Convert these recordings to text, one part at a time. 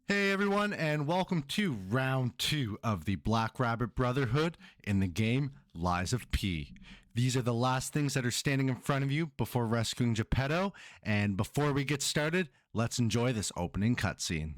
Hey everyone, and welcome to round 2 of the Black Rabbit Brotherhood in the game Lies of P. These are the last things that are standing in front of you before rescuing Geppetto, and before we get started, let's enjoy this opening cutscene.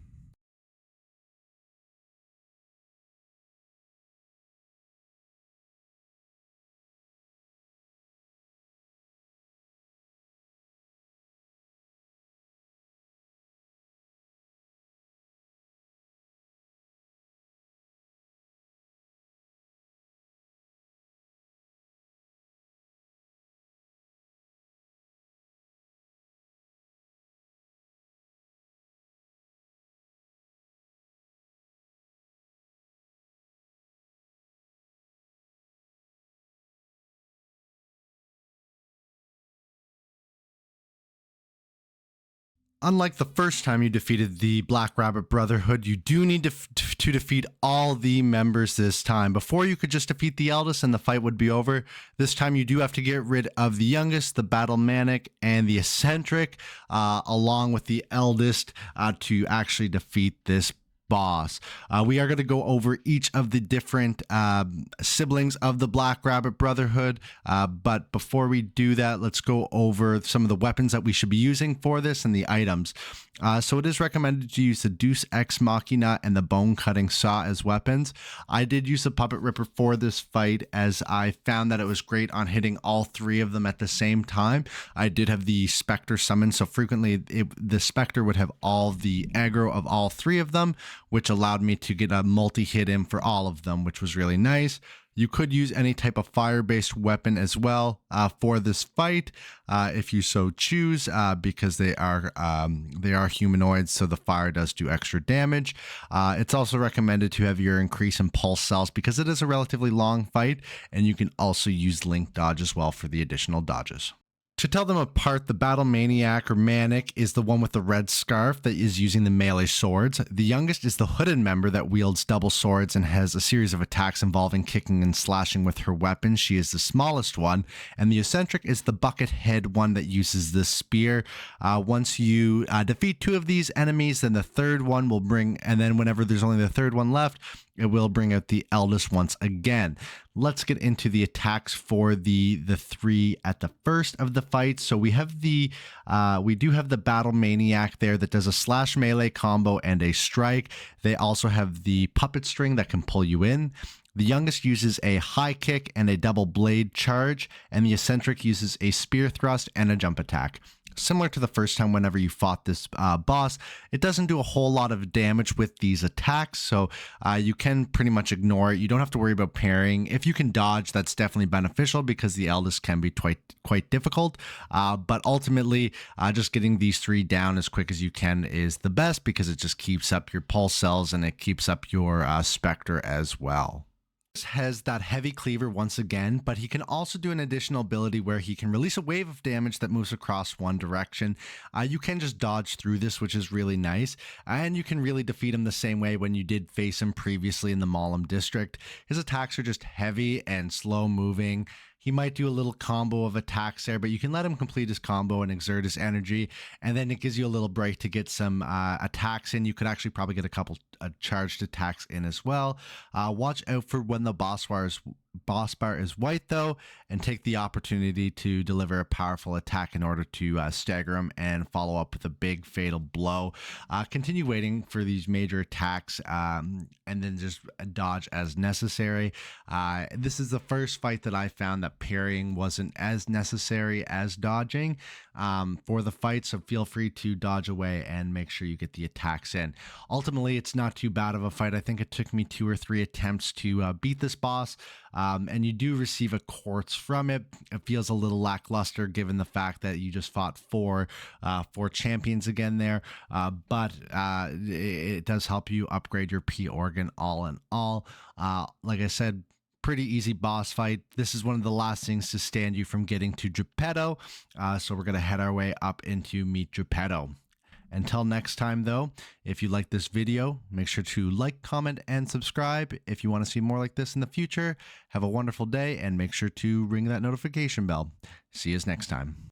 Unlike the first time you defeated the Black Rabbit Brotherhood, you do need to defeat all the members this time. Before, you could just defeat the eldest and the fight would be over. This time, you do have to get rid of the youngest, the battle manic, and the eccentric, along with the eldest, to actually defeat this boss. We are going to go over each of the different siblings of the Black Rabbit Brotherhood, but before we do that, let's go over some of the weapons that we should be using for this and the items. So it is recommended to use the Deus Ex Machina and the Bone Cutting Saw as weapons. I did use the Puppet Ripper for this fight as I found that it was great on hitting all three of them at the same time. I did have the Spectre summon, so frequently the Spectre would have all the aggro of all three of them, which allowed me to get a multi-hit in for all of them, which was really nice. You could use any type of fire-based weapon as well for this fight, if you so choose, because they are humanoids, so the fire does do extra damage. It's also recommended to have your increase in pulse cells because it is a relatively long fight, and you can also use link dodge as well for the additional dodges. To tell them apart, the Battle Maniac or Manic is the one with the red scarf that is using the melee swords. The youngest is the hooded member that wields double swords and has a series of attacks involving kicking and slashing with her weapon. She is the smallest one. And the eccentric is the bucket head one that uses the spear. Once you defeat two of these enemies, then the third one will bring, and then whenever there's only the third one left, it will bring out the eldest once again. Let's get into the attacks for the three at the first of the fight. So we have we do have the Battle Maniac there that does a slash melee combo and a strike. They also have the puppet string that can pull you in. The youngest uses a high kick and a double blade charge, and the eccentric uses a spear thrust and a jump attack. Similar to the first time whenever you fought this boss, it doesn't do a whole lot of damage with these attacks, so you can pretty much ignore it. You don't have to worry about parrying. If you can dodge, that's definitely beneficial because the eldest can be quite difficult, but ultimately, just getting these three down as quick as you can is the best because it just keeps up your pulse cells and it keeps up your Spectre as well. Has that heavy cleaver once again, but he can also do an additional ability where he can release a wave of damage that moves across one direction. You can just dodge through this, which is really nice, and you can really defeat him the same way when you did face him previously in the Malum district. His attacks are just heavy and slow moving. He might do a little combo of attacks there, but you can let him complete his combo and exert his energy, and then it gives you a little break to get some attacks in. You could actually probably get a couple charged attacks in as well. Watch out for when the boss bar is white though, and take the opportunity to deliver a powerful attack in order to stagger him and follow up with a big fatal blow. Continue waiting for these major attacks and then just dodge as necessary. This is the first fight that I found that parrying wasn't as necessary as dodging for the fight, so feel free to dodge away and make sure you get the attacks in. Ultimately, it's not too bad of a fight. I think it took me 2 or 3 attempts to beat this boss. And you do receive a quartz from it. It feels a little lackluster given the fact that you just fought four champions again there, but it does help you upgrade your P organ all in all. Like I said, pretty easy boss fight. This is one of the last things to stand you from getting to Geppetto, so we're going to head our way up into meet Geppetto. Until next time, though, if you like this video, make sure to like, comment, and subscribe. If you want to see more like this in the future, have a wonderful day and make sure to ring that notification bell. See you next time.